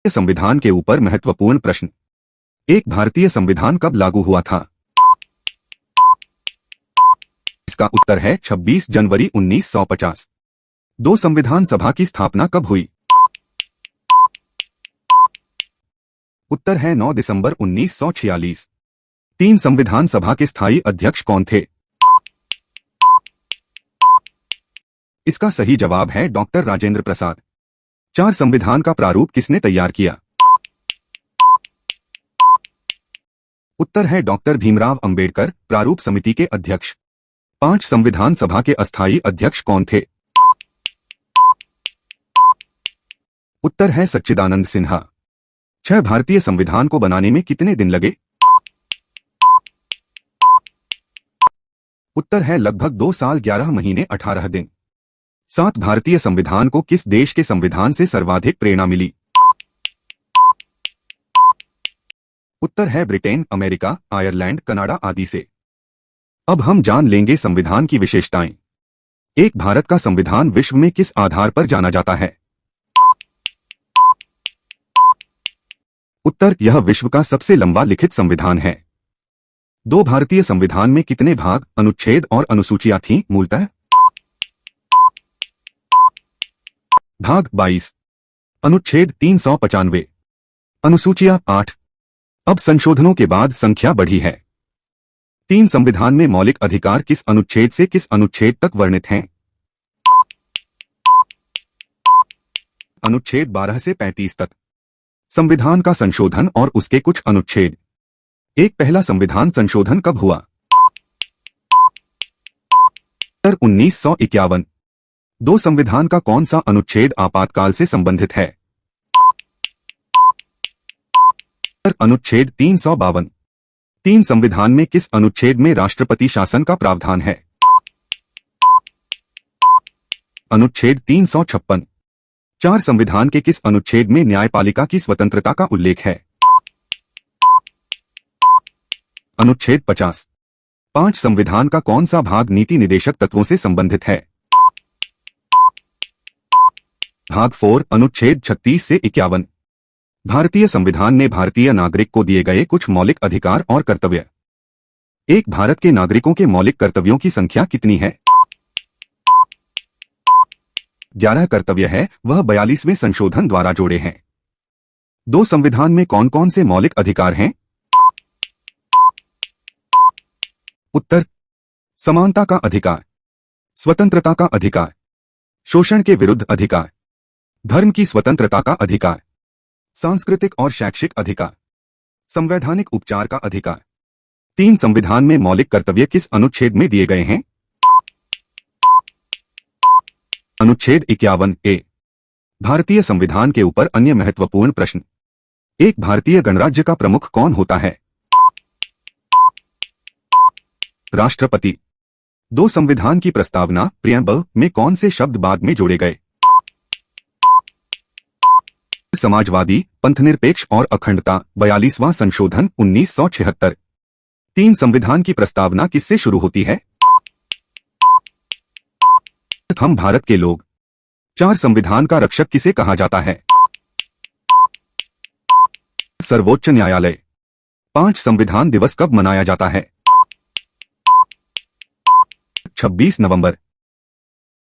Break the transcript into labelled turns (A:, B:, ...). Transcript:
A: संविधान के ऊपर महत्वपूर्ण प्रश्न। एक भारतीय संविधान कब लागू हुआ था? इसका उत्तर है 26 जनवरी 1950। दो संविधान सभा की स्थापना कब हुई? उत्तर है 9 दिसंबर 1946। तीन संविधान सभा के स्थायी अध्यक्ष कौन थे? इसका सही जवाब है डॉक्टर राजेंद्र प्रसाद। चार संविधान का प्रारूप किसने तैयार किया? उत्तर है डॉक्टर भीमराव अंबेडकर, प्रारूप समिति के अध्यक्ष। पांच संविधान सभा के अस्थायी अध्यक्ष कौन थे? उत्तर है सच्चिदानंद सिन्हा। छह भारतीय संविधान को बनाने में कितने दिन लगे? उत्तर है लगभग 2 साल 11 महीने 18 दिन। 7 भारतीय संविधान को किस देश के संविधान से सर्वाधिक प्रेरणा मिली? उत्तर है ब्रिटेन, अमेरिका, आयरलैंड, कनाडा आदि से। अब हम जान लेंगे संविधान की विशेषताएं। एक भारत का संविधान विश्व में किस आधार पर जाना जाता है? उत्तर, यह विश्व का सबसे लंबा लिखित संविधान है। दो भारतीय संविधान में कितने भाग, अनुच्छेद और अनुसूचियां थीं मूलतः? भाग 22, अनुच्छेद 395, अनुसूचियां 8। अब संशोधनों के बाद संख्या बढ़ी है। तीन संविधान में मौलिक अधिकार किस अनुच्छेद से किस अनुच्छेद तक वर्णित हैं? अनुच्छेद 12 से 35 तक। संविधान का संशोधन और उसके कुछ अनुच्छेद। एक पहला संविधान संशोधन कब हुआ? 1951। दो संविधान का कौन सा अनुच्छेद आपातकाल से संबंधित है? अनुच्छेद 352। तीन संविधान में किस अनुच्छेद में राष्ट्रपति शासन का प्रावधान है? अनुच्छेद 356। चार संविधान के किस अनुच्छेद में न्यायपालिका की स्वतंत्रता का उल्लेख है? अनुच्छेद 50। पांच संविधान का कौन सा भाग नीति निदेशक तत्वों से संबंधित है? भाग 4, अनुच्छेद 36 से 51। भारतीय संविधान ने भारतीय नागरिक को दिए गए कुछ मौलिक अधिकार और कर्तव्य। एक भारत के नागरिकों के मौलिक कर्तव्यों की संख्या कितनी है? 11 कर्तव्य है, वह 42वें संशोधन द्वारा जोड़े हैं। दो संविधान में कौन कौन से मौलिक अधिकार हैं? उत्तर, समानता का अधिकार, स्वतंत्रता का अधिकार, शोषण के विरुद्ध अधिकार, धर्म की स्वतंत्रता का अधिकार, सांस्कृतिक और शैक्षिक अधिकार, संवैधानिक उपचार का अधिकार। तीन संविधान में मौलिक कर्तव्य किस अनुच्छेद में दिए गए हैं? अनुच्छेद 51 ए। भारतीय संविधान के ऊपर अन्य महत्वपूर्ण प्रश्न। एक भारतीय गणराज्य का प्रमुख कौन होता है? राष्ट्रपति। दो संविधान की प्रस्तावना प्रियम्बल में कौन से शब्द बाद में जोड़े गए? समाजवादी, पंथनिरपेक्ष और अखंडता, 42वां संशोधन 1976। तीन संविधान की प्रस्तावना किससे शुरू होती है? हम भारत के लोग। चार संविधान का रक्षक किसे कहा जाता है? सर्वोच्च न्यायालय। 5 संविधान दिवस कब मनाया जाता है? 26 नवंबर।